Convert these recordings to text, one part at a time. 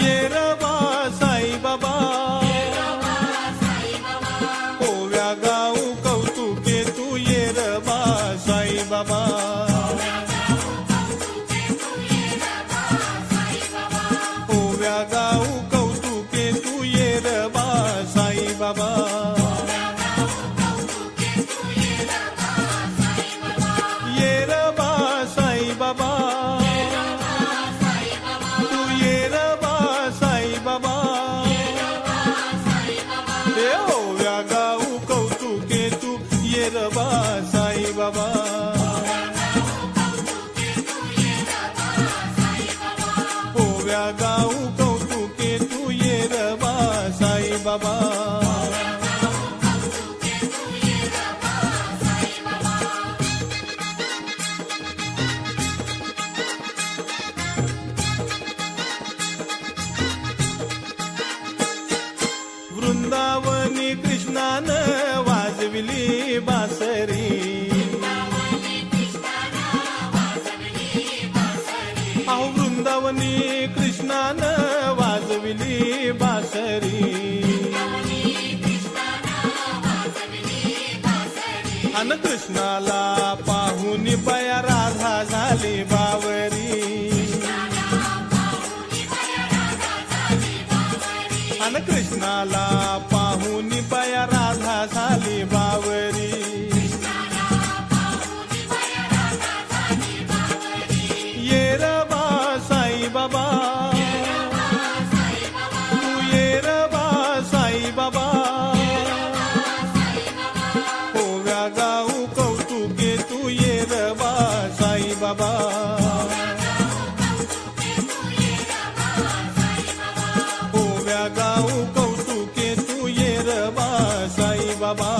ये रबा साई बाबा ओव्या गाऊ कौतुके तू ये रबा साई बाबा ओव्या गाऊ कौतुके तू ये रबा साई बाबा ये रबा साई बाबा तू ये रबा साई बाबा हे ओव्या गाऊ कौतुके तू ये रबा साई बाबा ओव्या गाऊ कौतुके तू ये रबा साई बाबा वृंदावनी कृष्णानं वाजविली बासरी अहो वृंदावनी कृष्णानं वाजविली बासरी अन कृष्णाला पाहून पया राधा झाली बावरी अन कृष्णाला पाहून पया राधा झाली बावरी ये रबा साई बाबा तू ये रबा साई बाबा ओव्या गाऊ कौतुके तू ये रबा साई बाबा ओव्या गाऊ कौतुके तू ये रबा साई बाबा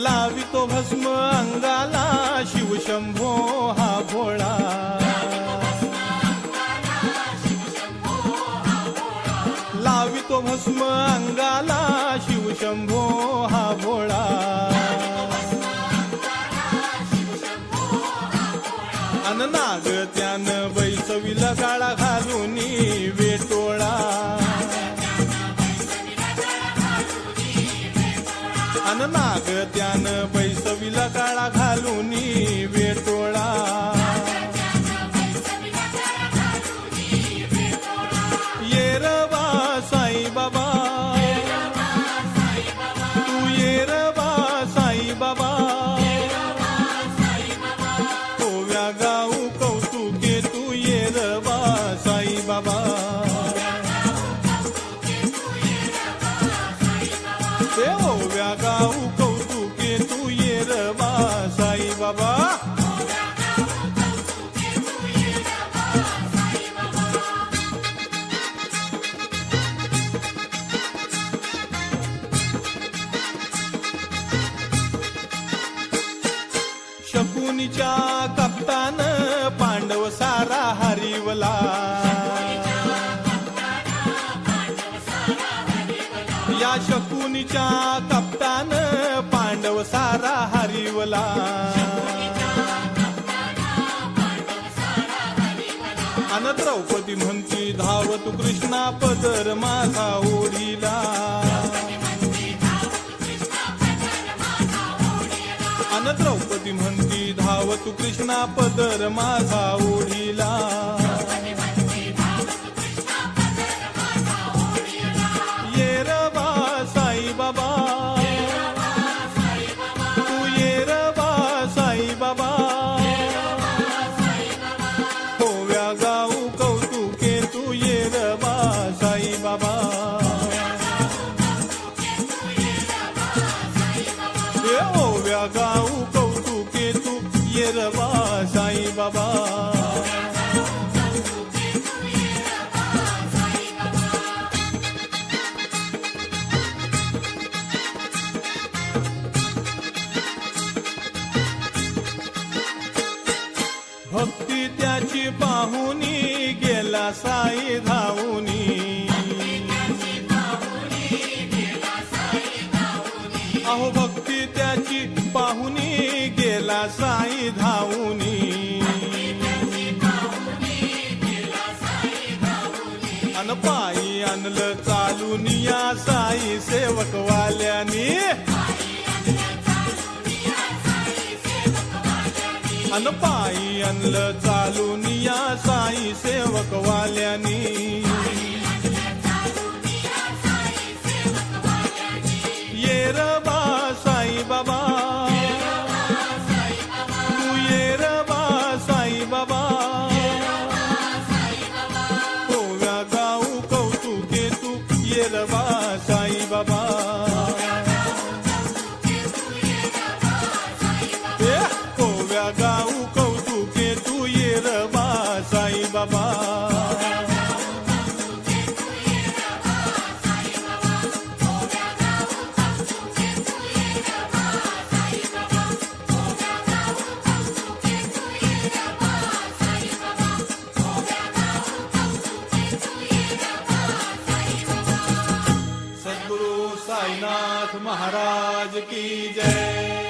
लावितो भस्म अंगाला शिवशंभो हा भोळा लावितो भस्म अंगाला शिवशंभो हा भोळा अन नाग त्यानं बैसविला काळा घालून वेटोळा अन नाग त्यानं बैसविला काळा घालून वेटोळा ये रबा साई बाबा तू ये रबा साई बाबा ओव्या गाऊ कौतुके तू ये रबा साई बाबा ओव्या गाऊ कौतुके तू ये रबा साई बाबा शकुनीच्या कप्तानं पांडव सारा हरिवला या शकुनीच्या कप्तानं पांडव सारा हरिवला अन द्रौपदी म्हणती धाव तू कृष्णा पदर माझा ओढीला अन द्रौपदी म्हणती धाव तू कृष्णा पदर माझा ओढीला ये रबा साई बाबा तू ये रबा साई बाबा ओव्या गाऊ कौतुके तू ये रबा साई बाबा ओव्या गाऊ कौतुके तू ये रबा साई बाबा भक्ती त्याची पाहुनी गेला साई धावुनी आणलं चालून या साई सेवक वाल्यानी अन पायी आणलं चालून या साई सेवक वाल्यानी ये र बा साई बाबा तू ये र बा साई बाबा कोव्या गाऊ कौतुके तू ये र बा साई बाबा कोव्या गाऊ कौतुके तू ये र बा साई बाबा सद्गुरु साईनाथ महाराज की जय।